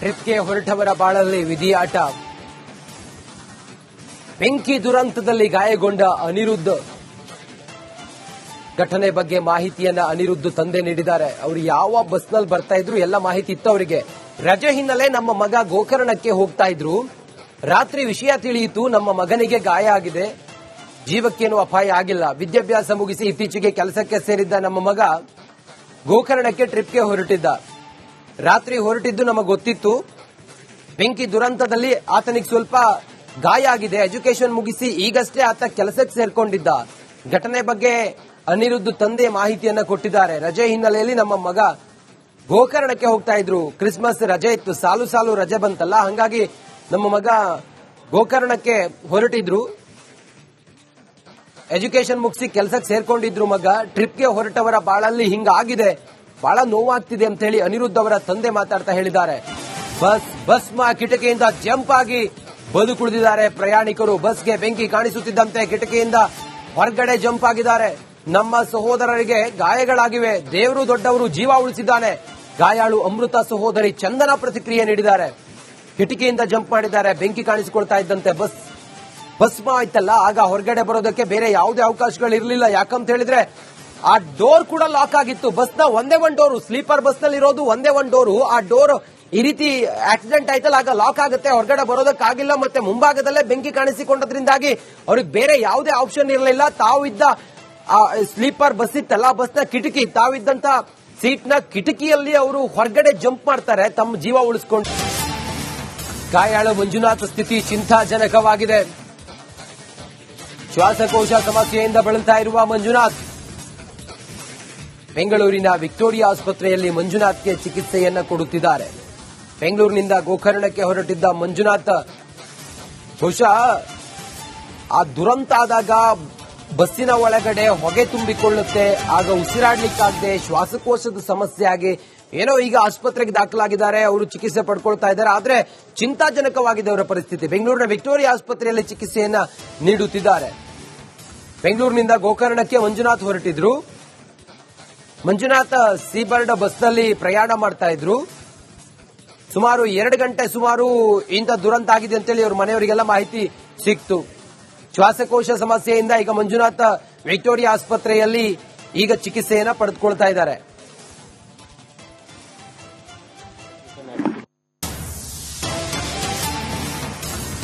ಟ್ರಿಪ್ಗೆ ಹೊರಟವರ ಬಾಳಲ್ಲಿ ವಿಧಿಯಾಟ. ಬೆಂಕಿ ದುರಂತದಲ್ಲಿ ಗಾಯಗೊಂಡ ಅನಿರುದ್ಧ್ ಘಟನೆ ಬಗ್ಗೆ ಮಾಹಿತಿಯನ್ನ ಅನಿರುದ್ಧ್ ತಂದೆ ನೀಡಿದ್ದಾರೆ. ಅವರು ಯಾವ ಬಸ್ನಲ್ಲಿ ಬರ್ತಾ ಇದ್ರು ಎಲ್ಲ ಮಾಹಿತಿ ಇತ್ತು ಅವರಿಗೆ. ರಜೆ ಹಿನ್ನೆಲೆ ನಮ್ಮ ಮಗ ಗೋಕರ್ಣಕ್ಕೆ ಹೋಗ್ತಾ ಇದ್ರು. ರಾತ್ರಿ ವಿಷಯ ತಿಳಿಯಿತು, ನಮ್ಮ ಮಗನಿಗೆ ಗಾಯ ಆಗಿದೆ, ಜೀವಕ್ಕೇನು ಅಪಾಯ ಆಗಿಲ್ಲ. ವಿದ್ಯಾಭ್ಯಾಸ ಮುಗಿಸಿ ಇತ್ತೀಚೆಗೆ ಕೆಲಸಕ್ಕೆ ಸೇರಿದ್ದ ನಮ್ಮ ಮಗ ಗೋಕರ್ಣಕ್ಕೆ ಟ್ರಿಪ್ಗೆ ಹೊರಟಿದ್ದ. ರಾತ್ರಿ ಹೊರಟಿದ್ದು ನಮಗೆ ಗೊತ್ತಿತ್ತು. ಬೆಂಕಿ ದುರಂತದಲ್ಲಿ ಆತನಿಗೆ ಸ್ವಲ್ಪ ಗಾಯ ಆಗಿದೆ. ಎಜುಕೇಶನ್ ಮುಗಿಸಿ ಈಗಷ್ಟೇ ಆತ ಕೆಲಸಕ್ಕೆ ಸೇರ್ಕೊಂಡಿದ್ದ. ಘಟನೆ ಬಗ್ಗೆ ಅನಿರುದ್ಧ್ ತಂದೆ ಮಾಹಿತಿಯನ್ನ ಕೊಟ್ಟಿದ್ದಾರೆ. ರಜೆ ಹಿನ್ನೆಲೆಯಲ್ಲಿ ನಮ್ಮ ಮಗ ಗೋಕರ್ಣಕ್ಕೆ ಹೋಗ್ತಾ ಇದ್ರು. ಕ್ರಿಸ್ಮಸ್ ರಜೆ ಇತ್ತು, ಸಾಲು ಸಾಲು ರಜೆ ಬಂತಲ್ಲ, ಹಂಗಾಗಿ ನಮ್ಮ ಮಗ ಗೋಕರ್ಣಕ್ಕೆ ಹೊರಟಿದ್ರು. ಎಜುಕೇಶನ್ ಮುಗಿಸಿ ಕೆಲಸಕ್ಕೆ ಸೇರ್ಕೊಂಡಿದ್ರು ಮಗ. ಟ್ರಿಪ್ಗೆ ಹೊರಟವರ ಬಾಳಲ್ಲಿ ಹಿಂಗಾಗಿದೆ, ಬಹಳ ನೋವಾಗ್ತಿದೆ ಅಂತ ಹೇಳಿ ಅನಿರುದ್ಧ್ ಅವರ ತಂದೆ ಮಾತಾಡ್ತಾ ಹೇಳಿದ್ದಾರೆ. ಬಸ್ ಕಿಟಕಿಯಿಂದ ಜಂಪ್ ಆಗಿ ಬದುಕುಳಿದಿದ್ದಾರೆ ಪ್ರಯಾಣಿಕರು. ಬಸ್ಗೆ ಬೆಂಕಿ ಕಾಣಿಸುತ್ತಿದ್ದಂತೆ ಕಿಟಕಿಯಿಂದ ಹೊರಗಡೆ ಜಂಪ್ ಆಗಿದ್ದಾರೆ. ನಮ್ಮ ಸಹೋದರರಿಗೆ ಗಾಯಗಳಾಗಿವೆ, ದೇವರು ದೊಡ್ಡವರು, ಜೀವ ಉಳಿಸಿದ್ದಾನೆ. ಗಾಯಾಳು ಅಮೃತ ಸಹೋದರಿ ಚಂದನ ಪ್ರತಿಕ್ರಿಯೆ ನೀಡಿದ್ದಾರೆ. ಕಿಟಕಿಯಿಂದ ಜಂಪ್ ಮಾಡಿದ್ದಾರೆ. ಬೆಂಕಿ ಕಾಣಿಸಿಕೊಳ್ತಾ ಇದ್ದಂತೆ ಭಸ್ಮ ಆಯ್ತಲ್ಲ, ಆಗ ಹೊರಗಡೆ ಬರೋದಕ್ಕೆ ಬೇರೆ ಯಾವುದೇ ಅವಕಾಶಗಳು ಇರಲಿಲ್ಲ. ಯಾಕಂತ ಹೇಳಿದ್ರೆ ಆ ಡೋರ್ ಕೂಡ ಲಾಕ್ ಆಗಿತ್ತು. ಬಸ್ನ ಒಂದೇ ಒಂದು ಡೋರು, ಸ್ಲೀಪರ್ ಬಸ್ ನಲ್ಲಿ ಇರೋದು ಒಂದೇ ಒಂದು ಡೋರು. ಆ ಡೋರ್ ಈ ರೀತಿ ಆಕ್ಸಿಡೆಂಟ್ ಆಯ್ತಲ್ಲ, ಆಗ ಲಾಕ್ ಆಗುತ್ತೆ, ಹೊರಗಡೆ ಬರೋದಕ್ಕಾಗಿಲ್ಲ. ಮತ್ತೆ ಮುಂಭಾಗದಲ್ಲೇ ಬೆಂಕಿ ಕಾಣಿಸಿಕೊಂಡದ್ರಿಂದಾಗಿ ಅವ್ರಿಗೆ ಬೇರೆ ಯಾವುದೇ ಆಪ್ಷನ್ ಇರಲಿಲ್ಲ. ತಾವಿದ್ದ ಸ್ಲೀಪರ್ ಬಸ್ ಇತ್ತಲ್ಲ, ಬಸ್ನ ಕಿಟಕಿ, ತಾವಿದ್ದಂತ ಸೀಟ್ನ ಕಿಟಕಿಯಲ್ಲಿ ಅವರು ಹೊರಗಡೆ ಜಂಪ್ ಮಾಡ್ತಾರೆ ತಮ್ಮ ಜೀವ ಉಳಿಸಿಕೊಂಡು. ಗಾಯಾಳು ಮಂಜುನಾಥ್ ಸ್ಥಿತಿ ಚಿಂತಾಜನಕವಾಗಿದೆ. ಶ್ವಾಸಕೋಶ ಸಮಸ್ಯೆಯಿಂದ ಬಳಲ್ತಾ ಇರುವ ಮಂಜುನಾಥ್ ಬೆಂಗಳೂರಿನ ವಿಕ್ಟೋರಿಯಾ ಆಸ್ಪತ್ರೆಯಲ್ಲಿ ಮಂಜುನಾಥ್ಗೆ ಚಿಕಿತ್ಸೆಯನ್ನ ಕೊಡುತ್ತಿದ್ದಾರೆ. ಬೆಂಗಳೂರಿನಿಂದ ಗೋಕರ್ಣಕ್ಕೆ ಹೊರಟಿದ್ದ ಮಂಜುನಾಥ್ ಬಹುಶಃ ಆ ದುರಂತ ಆದಾಗ ಬಸ್ಸಿನ ಒಳಗಡೆ ಹೊಗೆ ತುಂಬಿಕೊಳ್ಳುತ್ತೆ, ಆಗ ಉಸಿರಾಡ್ಲಿಕ್ಕಾಗದೆ ಶ್ವಾಸಕೋಶದ ಸಮಸ್ಯೆ ಆಗಿ ಏನೋ ಈಗ ಆಸ್ಪತ್ರೆಗೆ ದಾಖಲಾಗಿದ್ದಾರೆ. ಅವರು ಚಿಕಿತ್ಸೆ ಪಡ್ಕೊಳ್ತಾ ಇದ್ದಾರೆ. ಆದ್ರೆ ಚಿಂತಾಜನಕವಾಗಿದೆ ಅವರ ಪರಿಸ್ಥಿತಿ. ಬೆಂಗಳೂರಿನ ವಿಕ್ಟೋರಿಯಾ ಆಸ್ಪತ್ರೆಯಲ್ಲಿ ಚಿಕಿತ್ಸೆಯನ್ನ ನೀಡುತ್ತಿದ್ದಾರೆ. ಬೆಂಗಳೂರಿನಿಂದ ಗೋಕರ್ಣಕ್ಕೆ ಮಂಜುನಾಥ್ ಹೊರಟಿದ್ರು. ಮಂಜುನಾಥ್ ಸೀಬರ್ಡ್ ಬಸ್ನಲ್ಲಿ ಪ್ರಯಾಣ ಮಾಡ್ತಾ ಇದ್ರು. ಸುಮಾರು 2 ಗಂಟೆ ಇಂಥ ದುರಂತ ಆಗಿದೆ ಅಂತೇಳಿ ಅವ್ರ ಮನೆಯವರಿಗೆಲ್ಲ ಮಾಹಿತಿ ಸಿಕ್ತು. ಶ್ವಾಸಕೋಶ ಸಮಸ್ಯೆಯಿಂದ ಈಗ ಮಂಜುನಾಥ್ ವಿಕ್ಟೋರಿಯಾ ಆಸ್ಪತ್ರೆಯಲ್ಲಿ ಈಗ ಚಿಕಿತ್ಸೆಯನ್ನ ಪಡೆದುಕೊಳ್ತಾ ಇದ್ದಾರೆ.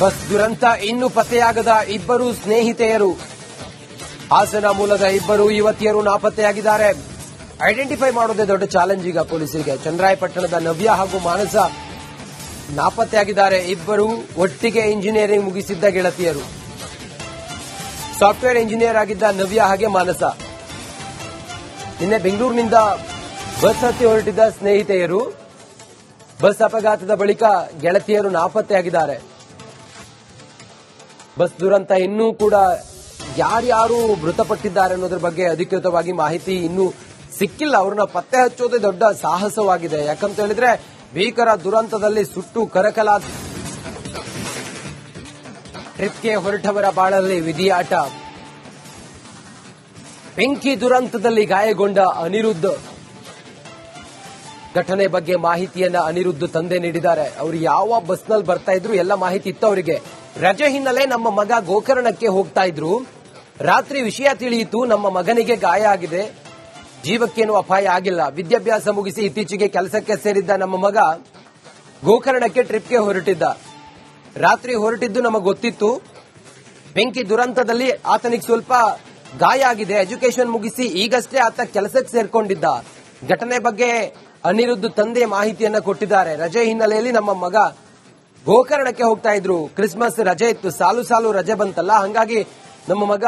ಬಸ್ ದುರಂತ ಇನ್ನೂ ಪತ್ತೆಯಾಗದ ಇಬ್ಬರು ಸ್ನೇಹಿತೆಯರು. ಹಾಸನ ಮೂಲದ ಇಬ್ಬರು ಯುವತಿಯರು ನಾಪತ್ತೆಯಾಗಿದ್ದಾರೆ. ಐಡೆಂಟಿಫೈ ಮಾಡೋದೇ ದೊಡ್ಡ ಚಾಲೆಂಜ್ ಈಗ ಪೊಲೀಸರಿಗೆ. ಚನ್ನರಾಯಪಟ್ಟಣದ ನವ್ಯ ಹಾಗೂ ಮಾನಸ ನಾಪತ್ತೆಯಾಗಿದ್ದಾರೆ. ಇಬ್ಬರು ಒಟ್ಟಿಗೆ ಇಂಜಿನಿಯರಿಂಗ್ ಮುಗಿಸಿದ್ದ ಗೆಳತಿಯರು. ಸಾಫ್ಟ್ವೇರ್ ಇಂಜಿನಿಯರ್ ಆಗಿದ್ದ ನವ್ಯ ಹಾಗೆ ಮಾನಸ. ನಿನ್ನೆ ಬೆಂಗಳೂರಿನಿಂದ ಬಸ್ ಹತ್ತಿ ಹೊರಟಿದ್ದ ಸ್ನೇಹಿತೆಯರು. ಬಸ್ ಅಪಘಾತದ ಬಳಿಕ ಗೆಳತಿಯರು ನಾಪತ್ತೆಯಾಗಿದ್ದಾರೆ. ಬಸ್ ದುರಂತ ಇನ್ನೂ ಕೂಡ ಯಾರ್ಯಾರು ಮೃತಪಟ್ಟಿದ್ದಾರೆ ಅನ್ನೋದ್ರ ಬಗ್ಗೆ ಅಧಿಕೃತವಾಗಿ ಮಾಹಿತಿ ಇನ್ನೂ ಸಿಕ್ಕಿಲ್ಲ. ಅವ್ರನ್ನ ಪತ್ತೆ ಹಚ್ಚೋದೇ ದೊಡ್ಡ ಸಾಹಸವಾಗಿದೆ. ಯಾಕಂತ ಹೇಳಿದ್ರೆ ಭೀಕರ ದುರಂತದಲ್ಲಿ ಸುಟ್ಟು ಕರಕಲಾದ ಟ್ರಿಪ್ಗೆ ಹೊರಟವರ ಬಾಳಲ್ಲಿ ವಿಧಿಯಾಟ. ಬೆಂಕಿ ದುರಂತದಲ್ಲಿ ಗಾಯಗೊಂಡ ಅನಿರುದ್ಧ್ ಘಟನೆ ಬಗ್ಗೆ ಮಾಹಿತಿಯನ್ನ ಅನಿರುದ್ಧ್ ತಂದೆ ನೀಡಿದ್ದಾರೆ. ಅವರು ಯಾವ ಬಸ್ನಲ್ಲಿ ಬರ್ತಾ ಇದ್ರು ಎಲ್ಲ ಮಾಹಿತಿ ಇತ್ತು ಅವರಿಗೆ. ರಜೆ ಹಿನ್ನೆಲೆ ನಮ್ಮ ಮಗ ಗೋಕರ್ಣಕ್ಕೆ ಹೋಗ್ತಾ ಇದ್ರು. ರಾತ್ರಿ ವಿಷಯ ತಿಳಿಯಿತು, ನಮ್ಮ ಮಗನಿಗೆ ಗಾಯ ಆಗಿದೆ, ಜೀವಕ್ಕೇನು ಅಪಾಯ ಆಗಿಲ್ಲ. ವಿದ್ಯಾಭ್ಯಾಸ ಮುಗಿಸಿ ಇತ್ತೀಚೆಗೆ ಕೆಲಸಕ್ಕೆ ಸೇರಿದ್ದ ನಮ್ಮ ಮಗ ಗೋಕರ್ಣಕ್ಕೆ ಟ್ರಿಪ್ಗೆ ಹೊರಟಿದ್ದ. ರಾತ್ರಿ ಹೊರಟಿದ್ದು ನಮಗೆ ಗೊತ್ತಿತ್ತು. ಬೆಂಕಿ ದುರಂತದಲ್ಲಿ ಆತನಿಗೆ ಸ್ವಲ್ಪ ಗಾಯ ಆಗಿದೆ. ಎಜುಕೇಶನ್ ಮುಗಿಸಿ ಈಗಷ್ಟೇ ಆತ ಕೆಲಸಕ್ಕೆ ಸೇರ್ಕೊಂಡಿದ್ದ. ಘಟನೆ ಬಗ್ಗೆ ಅನಿರುದ್ಧ್ ತಂದೆ ಮಾಹಿತಿಯನ್ನ ಕೊಟ್ಟಿದ್ದಾರೆ. ರಜೆ ಹಿನ್ನೆಲೆಯಲ್ಲಿ ನಮ್ಮ ಮಗ ಗೋಕರ್ಣಕ್ಕೆ ಹೋಗ್ತಾ ಇದ್ರು. ಕ್ರಿಸ್ಮಸ್ ರಜೆ ಇತ್ತು, ಸಾಲು ಸಾಲು ರಜೆ ಬಂತಲ್ಲ, ಹಂಗಾಗಿ ನಮ್ಮ ಮಗ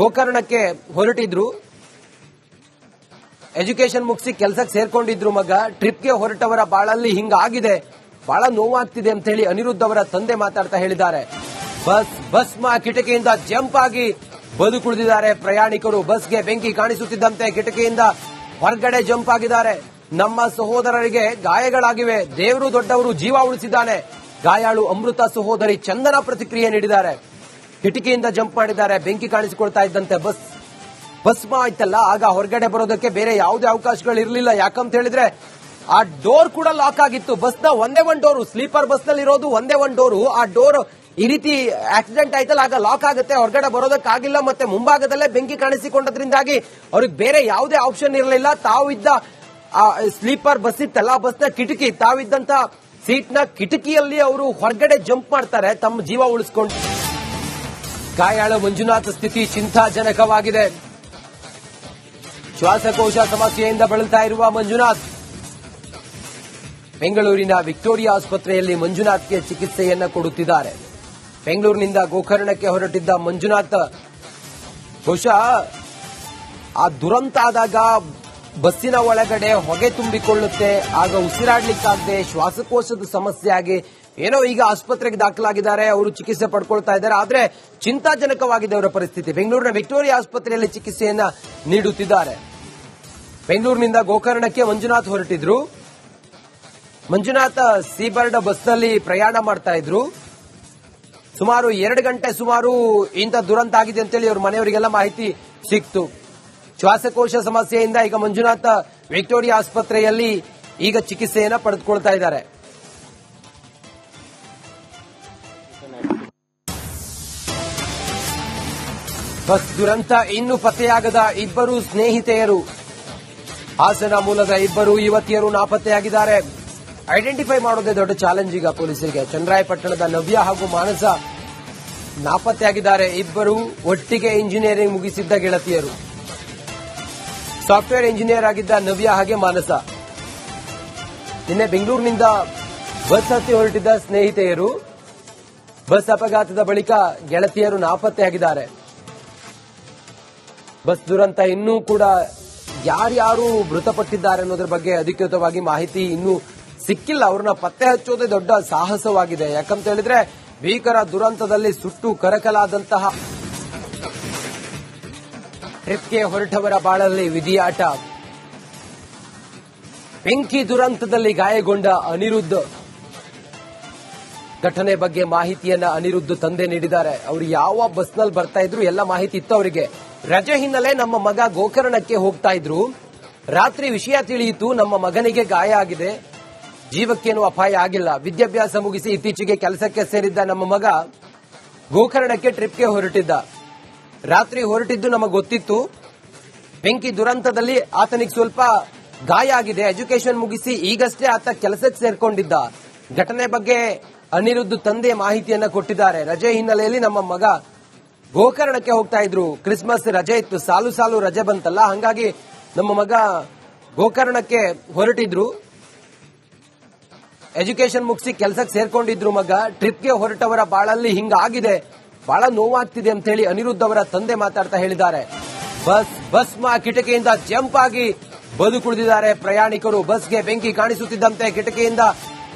ಗೋಕರ್ಣಕ್ಕೆ ಹೊರಟಿದ್ರು. ಎಜುಕೇಶನ್ ಮುಗಿಸಿ ಕೆಲಸಕ್ಕೆ ಸೇರ್ಕೊಂಡಿದ್ರು ಮಗ. ಟ್ರಿಪ್ಗೆ ಹೊರಟವರ ಬಾಳಲ್ಲಿ ಹಿಂಗಾಗಿದೆ, ಬಹಳ ನೋವಾಗ್ತಿದೆ ಅಂತ ಹೇಳಿ ಅನಿರುದ್ಧ್ ಅವರ ತಂದೆ ಮಾತಾಡ್ತಾ ಹೇಳಿದ್ದಾರೆ. ಬಸ್ ಕಿಟಕಿಯಿಂದ ಜಂಪ್ ಆಗಿ ಬದುಕುಳಿದಿದ್ದಾರೆ ಪ್ರಯಾಣಿಕರು. ಬಸ್ಗೆ ಬೆಂಕಿ ಕಾಣಿಸುತ್ತಿದ್ದಂತೆ ಕಿಟಕಿಯಿಂದ ಹೊರಗಡೆ ಜಂಪ್ ಆಗಿದ್ದಾರೆ. ನಮ್ಮ ಸಹೋದರರಿಗೆ ಗಾಯಗಳಾಗಿವೆ, ದೇವರು ದೊಡ್ಡವರು, ಜೀವ ಉಳಿಸಿದ್ದಾನೆ. ಗಾಯಾಳು ಅಮೃತ ಸಹೋದರಿ ಚಂದನ ಪ್ರತಿಕ್ರಿಯೆ ನೀಡಿದ್ದಾರೆ. ಕಿಟಕಿಯಿಂದ ಜಂಪ್ ಮಾಡಿದ್ದಾರೆ. ಬೆಂಕಿ ಕಾಣಿಸಿಕೊಳ್ತಾ ಇದ್ದಂತೆ ಭಸ್ಮ ಆಯ್ತಲ್ಲ, ಆಗ ಹೊರಗಡೆ ಬರೋದಕ್ಕೆ ಬೇರೆ ಯಾವುದೇ ಅವಕಾಶಗಳು ಇರಲಿಲ್ಲ. ಯಾಕಂತ ಹೇಳಿದ್ರೆ ಆ ಡೋರ್ ಕೂಡ ಲಾಕ್ ಆಗಿತ್ತು. ಬಸ್ನ ಒಂದೇ ಒಂದು ಡೋರು, ಸ್ಲೀಪರ್ ಬಸ್ ನಲ್ಲಿ ಇರೋದು ಒಂದೇ ಒಂದು ಡೋರು. ಆ ಡೋರ್ ಈ ರೀತಿ ಆಕ್ಸಿಡೆಂಟ್ ಆಯ್ತಲ್ಲ, ಆಗ ಲಾಕ್ ಆಗುತ್ತೆ, ಹೊರಗಡೆ ಬರೋದಕ್ಕಾಗಿಲ್ಲ. ಮತ್ತೆ ಮುಂಭಾಗದಲ್ಲೇ ಬೆಂಕಿ ಕಾಣಿಸಿಕೊಂಡದ್ರಿಂದಾಗಿ ಅವ್ರಿಗೆ ಬೇರೆ ಯಾವುದೇ ಆಪ್ಷನ್ ಇರಲಿಲ್ಲ. ತಾವಿದ್ದ ಸ್ಲೀಪರ್ ಬಸ್ ಇತ್ತಲ್ಲ, ಬಸ್ನ ಕಿಟಕಿ, ತಾವಿದ್ದಂತ ಸೀಟ್ನ ಕಿಟಕಿಯಲ್ಲಿ ಅವರು ಹೊರಗಡೆ ಜಂಪ್ ಮಾಡ್ತಾರೆ ತಮ್ಮ ಜೀವ ಉಳಿಸಿಕೊಂಡು. ಗಾಯಾಳ ಮಂಜುನಾಥ್ ಸ್ಥಿತಿ ಚಿಂತಾಜನಕವಾಗಿದೆ. ಶ್ವಾಸಕೋಶ ಸಮಸ್ಯೆಯಿಂದ ಬಳಲ್ತಾ ಇರುವ ಮಂಜುನಾಥ್ ಬೆಂಗಳೂರಿನ ವಿಕ್ಟೋರಿಯಾ ಆಸ್ಪತ್ರೆಯಲ್ಲಿ ಮಂಜುನಾಥ್ಗೆ ಚಿಕಿತ್ಸೆಯನ್ನ ಕೊಡುತ್ತಿದ್ದಾರೆ. ಬೆಂಗಳೂರಿನಿಂದ ಗೋಕರ್ಣಕ್ಕೆ ಹೊರಟಿದ್ದ ಮಂಜುನಾಥ್ ಬಹುಶಃ ಆ ದುರಂತ ಆದಾಗ ಬಸ್ಸಿನ ಒಳಗಡೆ ಹೊಗೆ ತುಂಬಿಕೊಳ್ಳುತ್ತೆ, ಆಗ ಉಸಿರಾಡ್ಲಿಕ್ಕಾಗದೆ ಶ್ವಾಸಕೋಶದ ಸಮಸ್ಯೆ ಆಗಿ ಏನೋ ಈಗ ಆಸ್ಪತ್ರೆಗೆ ದಾಖಲಾಗಿದ್ದಾರೆ, ಅವರು ಚಿಕಿತ್ಸೆ ಪಡ್ಕೊಳ್ತಾ ಇದ್ದಾರೆ. ಆದ್ರೆ ಚಿಂತಾಜನಕವಾಗಿದೆ ಅವರ ಪರಿಸ್ಥಿತಿ. ಬೆಂಗಳೂರಿನ ವಿಕ್ಟೋರಿಯಾ ಆಸ್ಪತ್ರೆಯಲ್ಲಿ ಚಿಕಿತ್ಸೆಯನ್ನ ನೀಡುತ್ತಿದ್ದಾರೆ. ಬೆಂಗಳೂರಿನಿಂದ ಗೋಕರ್ಣಕ್ಕೆ ಮಂಜುನಾಥ್ ಹೊರಟಿದ್ರು. ಮಂಜುನಾಥ್ ಸೀಬರ್ಡ್ ಬಸ್ನಲ್ಲಿ ಪ್ರಯಾಣ ಮಾಡ್ತಾ ಇದ್ರು. ಸುಮಾರು 2 ಗಂಟೆ ಇಂಥ ದುರಂತ ಆಗಿದೆ ಅಂತೇಳಿ ಅವ್ರ ಮನೆಯವರಿಗೆಲ್ಲ ಮಾಹಿತಿ ಸಿಕ್ತು. ಶ್ವಾಸಕೋಶ ಸಮಸ್ಯೆಯಿಂದ ಈಗ ಮಂಜುನಾಥ್ ವಿಕ್ಟೋರಿಯಾ ಆಸ್ಪತ್ರೆಯಲ್ಲಿ ಈಗ ಚಿಕಿತ್ಸೆಯನ್ನ ಪಡೆದುಕೊಳ್ತಾ ಇದ್ದಾರೆ. ಬಸ್ ದುರಂತ ಇನ್ನೂ ಪತ್ತೆಯಾಗದ ಇಬ್ಬರು ಸ್ನೇಹಿತೆಯರು. ಹಾಸನ ಮೂಲದ ಇಬ್ಬರು ಯುವತಿಯರು ನಾಪತ್ತೆಯಾಗಿದ್ದಾರೆ. ಐಡೆಂಟಿಫೈ ಮಾಡೋದೇ ದೊಡ್ಡ ಚಾಲೆಂಜ್ ಈಗ ಪೊಲೀಸರಿಗೆ. ಚನ್ನರಾಯಪಟ್ಟಣದ ನವ್ಯ ಹಾಗೂ ಮಾನಸ ನಾಪತ್ತೆಯಾಗಿದ್ದಾರೆ. ಇಬ್ಬರು ಒಟ್ಟಿಗೆ ಇಂಜಿನಿಯರಿಂಗ್ ಮುಗಿಸಿದ್ದ ಗೆಳತಿಯರು. ಸಾಫ್ಟ್ವೇರ್ ಇಂಜಿನಿಯರ್ ಆಗಿದ್ದ ನವ್ಯ ಹಾಗೆ ಮಾನಸ. ನಿನ್ನೆ ಬೆಂಗಳೂರಿನಿಂದ ಬಸ್ ಹತ್ತಿ ಹೊರಟಿದ್ದ ಸ್ನೇಹಿತೆಯರು. ಬಸ್ ಅಪಘಾತದ ಬಳಿಕ ಗೆಳತಿಯರು ನಾಪತ್ತೆಯಾಗಿದ್ದಾರೆ. ಬಸ್ ದುರಂತ ಇನ್ನೂ ಕೂಡ ಯಾರ್ಯಾರು ಮೃತಪಟ್ಟಿದ್ದಾರೆ ಅನ್ನೋದ್ರ ಬಗ್ಗೆ ಅಧಿಕೃತವಾಗಿ ಮಾಹಿತಿ ಇನ್ನೂ ಸಿಕ್ಕಿಲ್ಲ. ಅವ್ರನ್ನ ಪತ್ತೆ ಹಚ್ಚೋದೇ ದೊಡ್ಡ ಸಾಹಸವಾಗಿದೆ. ಯಾಕಂತ ಹೇಳಿದ್ರೆ ಭೀಕರ ದುರಂತದಲ್ಲಿ ಸುಟ್ಟು ಕರಕಲಾದಂತಹ ಟ್ರಿಪ್ಗೆ ಹೊರಟವರ ಬಾಳಲ್ಲಿ ವಿಧಿಯಾಟ. ಬೆಂಕಿ ದುರಂತದಲ್ಲಿ ಗಾಯಗೊಂಡ ಅನಿರುದ್ಧ್ ಘಟನೆ ಬಗ್ಗೆ ಮಾಹಿತಿಯನ್ನ ಅನಿರುದ್ಧ್ ತಂದೆ ನೀಡಿದ್ದಾರೆ. ಅವರು ಯಾವ ಬಸ್ನಲ್ಲಿ ಬರ್ತಾ ಇದ್ರು ಎಲ್ಲ ಮಾಹಿತಿ ಇತ್ತು ಅವರಿಗೆ. ರಜೆ ಹಿನ್ನೆಲೆ ನಮ್ಮ ಮಗ ಗೋಕರ್ಣಕ್ಕೆ ಹೋಗ್ತಾ ಇದ್ರು. ರಾತ್ರಿ ವಿಷಯ ತಿಳಿಯಿತು, ನಮ್ಮ ಮಗನಿಗೆ ಗಾಯ ಆಗಿದೆ, ಜೀವಕ್ಕೇನು ಅಪಾಯ ಆಗಿಲ್ಲ. ವಿದ್ಯಾಭ್ಯಾಸ ಮುಗಿಸಿ ಇತ್ತೀಚೆಗೆ ಕೆಲಸಕ್ಕೆ ಸೇರಿದ್ದ ನಮ್ಮ ಮಗ ಗೋಕರ್ಣಕ್ಕೆ ಟ್ರಿಪ್ಗೆ ಹೊರಟಿದ್ದ. ರಾತ್ರಿ ಹೊರಟಿದ್ದು ನಮಗೆ ಗೊತ್ತಿತ್ತು. ಬೆಂಕಿ ದುರಂತದಲ್ಲಿ ಆತನಿಗೆ ಸ್ವಲ್ಪ ಗಾಯ ಆಗಿದೆ. ಎಜುಕೇಶನ್ ಮುಗಿಸಿ ಈಗಷ್ಟೇ ಆತ ಕೆಲಸಕ್ಕೆ ಸೇರ್ಕೊಂಡಿದ್ದ. ಘಟನೆ ಬಗ್ಗೆ ಅನಿರುದ್ಧ್ ತಂದೆ ಮಾಹಿತಿಯನ್ನ ಕೊಟ್ಟಿದ್ದಾರೆ. ರಜೆ ಹಿನ್ನೆಲೆಯಲ್ಲಿ ನಮ್ಮ ಮಗ ಗೋಕರ್ಣಕ್ಕೆ ಹೋಗ್ತಾ ಇದ್ರು. ಕ್ರಿಸ್ಮಸ್ ರಜೆ ಇತ್ತು, ಸಾಲು ರಜೆ ಬಂತಲ್ಲ, ಹಂಗಾಗಿ ನಮ್ಮ ಮಗ ಗೋಕರ್ಣಕ್ಕೆ ಹೊರಟಿದ್ರು. ಎಜುಕೇಶನ್ ಮುಗಿಸಿ ಕೆಲಸಕ್ಕೆ ಸೇರ್ಕೊಂಡಿದ್ರು ಮಗ. ಟ್ರಿಪ್ಗೆ ಹೊರಟವರ ಬಾಳಲ್ಲಿ ಹಿಂಗಾಗಿದೆ, ಬಹಳ ನೋವಾಗ್ತಿದೆ ಅಂತ ಹೇಳಿ ಅನಿರುದ್ಧ್ ಅವರ ತಂದೆ ಮಾತಾಡ್ತಾ ಹೇಳಿದ್ದಾರೆ. ಬಸ್ ಕಿಟಕಿಯಿಂದ ಜಂಪ್ ಆಗಿ ಬದುಕುಳಿದಿದ್ದಾರೆ ಪ್ರಯಾಣಿಕರು. ಬಸ್ಗೆ ಬೆಂಕಿ ಕಾಣಿಸುತ್ತಿದ್ದಂತೆ ಕಿಟಕಿಯಿಂದ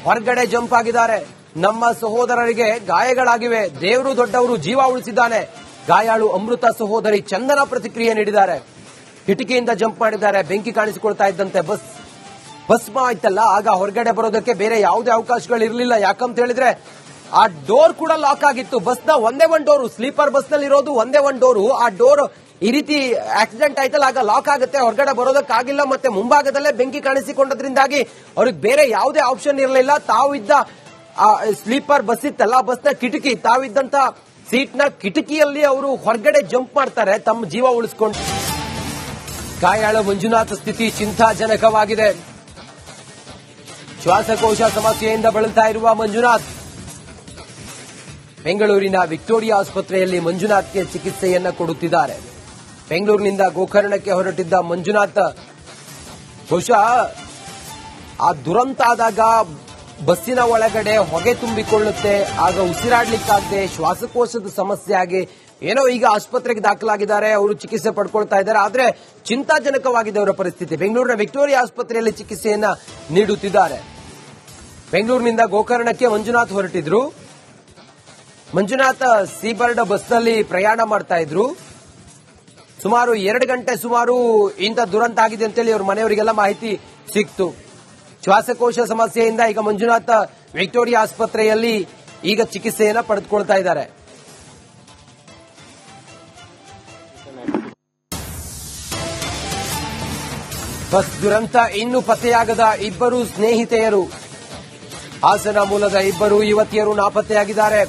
ಹೊರಗಡೆ ಜಂಪ್ ಆಗಿದ್ದಾರೆ. ನಮ್ಮ ಸಹೋದರರಿಗೆ ಗಾಯಗಳಾಗಿವೆ, ದೇವರು ದೊಡ್ಡವರು, ಜೀವ ಉಳಿಸಿದ್ದಾನೆ. ಗಾಯಾಳು ಅಮೃತ ಸಹೋದರಿ ಚಂದನ ಪ್ರತಿಕ್ರಿಯೆ ನೀಡಿದ್ದಾರೆ. ಕಿಟಕಿಯಿಂದ ಜಂಪ್ ಮಾಡಿದ್ದಾರೆ. ಬೆಂಕಿ ಕಾಣಿಸಿಕೊಳ್ತಾ ಇದ್ದಂತೆ ಭಸ್ಮ ಆಯ್ತಲ್ಲ, ಆಗ ಹೊರಗಡೆ ಬರೋದಕ್ಕೆ ಬೇರೆ ಯಾವುದೇ ಅವಕಾಶಗಳಿರಲಿಲ್ಲ. ಯಾಕಂತ ಹೇಳಿದ್ರೆ ಆ ಡೋರ್ ಕೂಡ ಲಾಕ್ ಆಗಿತ್ತು. ಬಸ್ನ ಒಂದೇ ಒಂದು ಡೋರು, ಸ್ಲೀಪರ್ ಬಸ್ ನಲ್ಲಿ ಇರೋದು ಒಂದೇ ಒಂದು ಡೋರು. ಆ ಡೋರ್ ಈ ರೀತಿ ಆಕ್ಸಿಡೆಂಟ್ ಆಯ್ತಲ್ಲ, ಆಗ ಲಾಕ್ ಆಗುತ್ತೆ, ಹೊರಗಡೆ ಬರೋದಕ್ಕಾಗಿಲ್ಲ. ಮತ್ತೆ ಮುಂಭಾಗದಲ್ಲೇ ಬೆಂಕಿ ಕಾಣಿಸಿಕೊಂಡದ್ರಿಂದಾಗಿ ಅವ್ರಿಗೆ ಬೇರೆ ಯಾವುದೇ ಆಪ್ಷನ್ ಇರಲಿಲ್ಲ. ತಾವಿದ್ದ ಸ್ಲೀಪರ್ ಬಸ್ ಇತ್ತಲ್ಲ, ಬಸ್ನ ಕಿಟಕಿ, ತಾವಿದ್ದಂತ ಸೀಟ್ನ ಕಿಟಕಿಯಲ್ಲಿ ಅವರು ಹೊರಗಡೆ ಜಂಪ್ ಮಾಡ್ತಾರೆ ತಮ್ಮ ಜೀವ ಉಳಿಸಿಕೊಂಡು. ಗಾಯಾಳ ಮಂಜುನಾಥ್ ಸ್ಥಿತಿ ಚಿಂತಾಜನಕವಾಗಿದೆ. ಶ್ವಾಸಕೋಶ ಸಮಸ್ಯೆಯಿಂದ ಬಳಲ್ತಾ ಇರುವ ಮಂಜುನಾಥ್ ಬೆಂಗಳೂರಿನ ವಿಕ್ಟೋರಿಯಾ ಆಸ್ಪತ್ರೆಯಲ್ಲಿ ಮಂಜುನಾಥ್ಗೆ ಚಿಕಿತ್ಸೆಯನ್ನ ಕೊಡುತ್ತಿದ್ದಾರೆ. ಬೆಂಗಳೂರಿನಿಂದ ಗೋಕರ್ಣಕ್ಕೆ ಹೊರಟಿದ್ದ ಮಂಜುನಾಥ್ ಬಹುಶಃ ಆ ದುರಂತ ಆದಾಗ ಬಸ್ಸಿನ ಒಳಗಡೆ ಹೊಗೆ ತುಂಬಿಕೊಳ್ಳುತ್ತೆ, ಆಗ ಉಸಿರಾಡ್ಲಿಕ್ಕಾಗದೆ ಶ್ವಾಸಕೋಶದ ಸಮಸ್ಯೆ ಆಗಿ ಏನೋ ಈಗ ಆಸ್ಪತ್ರೆಗೆ ದಾಖಲಾಗಿದ್ದಾರೆ, ಅವರು ಚಿಕಿತ್ಸೆ ಪಡ್ಕೊಳ್ತಾ ಇದ್ದಾರೆ. ಆದ್ರೆ ಚಿಂತಾಜನಕವಾಗಿದೆ ಅವರ ಪರಿಸ್ಥಿತಿ. ಬೆಂಗಳೂರಿನ ವಿಕ್ಟೋರಿಯಾ ಆಸ್ಪತ್ರೆಯಲ್ಲಿ ಚಿಕಿತ್ಸೆಯನ್ನ ನೀಡುತ್ತಿದ್ದಾರೆ. ಬೆಂಗಳೂರಿನಿಂದ ಗೋಕರ್ಣಕ್ಕೆ ಮಂಜುನಾಥ್ ಹೊರಟಿದ್ರು. ಮಂಜುನಾಥ್ ಸೀಬರ್ಡ್ ಬಸ್ನಲ್ಲಿ ಪ್ರಯಾಣ ಮಾಡ್ತಾ ಇದ್ರು. ಸುಮಾರು 2 ಗಂಟೆ ಇಂಥ ದುರಂತ ಆಗಿದೆ ಅಂತೇಳಿ ಅವ್ರ ಮನೆಯವರಿಗೆಲ್ಲ ಮಾಹಿತಿ ಸಿಕ್ತು. ಶ್ವಾಸಕೋಶ ಸಮಸ್ಯೆಯಿಂದ ಈಗ ಮಂಜುನಾಥ್ ವಿಕ್ಟೋರಿಯಾ ಆಸ್ಪತ್ರೆಯಲ್ಲಿ ಈಗ ಚಿಕಿತ್ಸೆಯನ್ನ ಪಡೆದುಕೊಳ್ತಾ ಇದ್ದಾರೆ. ಬಸ್ ದುರಂತ ಇನ್ನೂ ಪತ್ತೆಯಾಗದ ಇಬ್ಬರು ಸ್ನೇಹಿತೆಯರು. ಹಾಸನ ಮೂಲದ ಇಬ್ಬರು ಯುವತಿಯರು ನಾಪತ್ತೆಯಾಗಿದ್ದಾರೆ.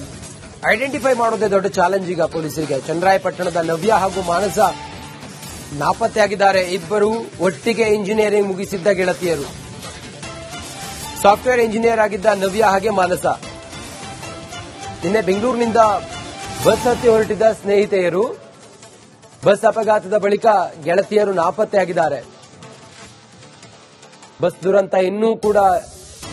ಐಡೆಂಟಿಫೈ ಮಾಡೋದೇ ದೊಡ್ಡ ಚಾಲೆಂಜ್ ಈಗ ಪೊಲೀಸರಿಗೆ. ಚನ್ನರಾಯಪಟ್ಟಣದ ನವ್ಯ ಹಾಗೂ ಮಾನಸ ನಾಪತ್ತೆಯಾಗಿದ್ದಾರೆ. ಇಬ್ಬರು ಒಟ್ಟಿಗೆ ಇಂಜಿನಿಯರಿಂಗ್ ಮುಗಿಸಿದ್ದ ಗೆಳತಿಯರು. ಸಾಫ್ಟ್ವೇರ್ ಇಂಜಿನಿಯರ್ ಆಗಿದ್ದ ನವ್ಯ ಹಾಗೆ ಮಾನಸ. ನಿನ್ನೆ ಬೆಂಗಳೂರಿನಿಂದ ಬಸ್ ಹತ್ತಿ ಹೊರಟಿದ್ದ ಸ್ನೇಹಿತೆಯರು. ಬಸ್ ಅಪಘಾತದ ಬಳಿಕ ಗೆಳತಿಯರು ನಾಪತ್ತೆಯಾಗಿದ್ದಾರೆ. ಬಸ್ ದುರಂತ ಇನ್ನೂ ಕೂಡ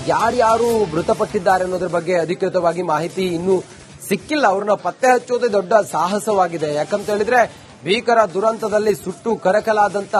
ಯಾರ್ಯಾರು ಮೃತಪಟ್ಟಿದ್ದಾರೆ ಅನ್ನೋದ್ರ ಬಗ್ಗೆ ಅಧಿಕೃತವಾಗಿ ಮಾಹಿತಿ ಇನ್ನೂ ಸಿಕ್ಕಿಲ್ಲ. ಅವ್ರನ್ನ ಪತ್ತೆ ಹಚ್ಚೋದೇ ದೊಡ್ಡ ಸಾಹಸವಾಗಿದೆ. ಯಾಕಂತ ಹೇಳಿದ್ರೆ ಭೀಕರ ದುರಂತದಲ್ಲಿ ಸುಟ್ಟು ಕರಕಲಾದಂತಹ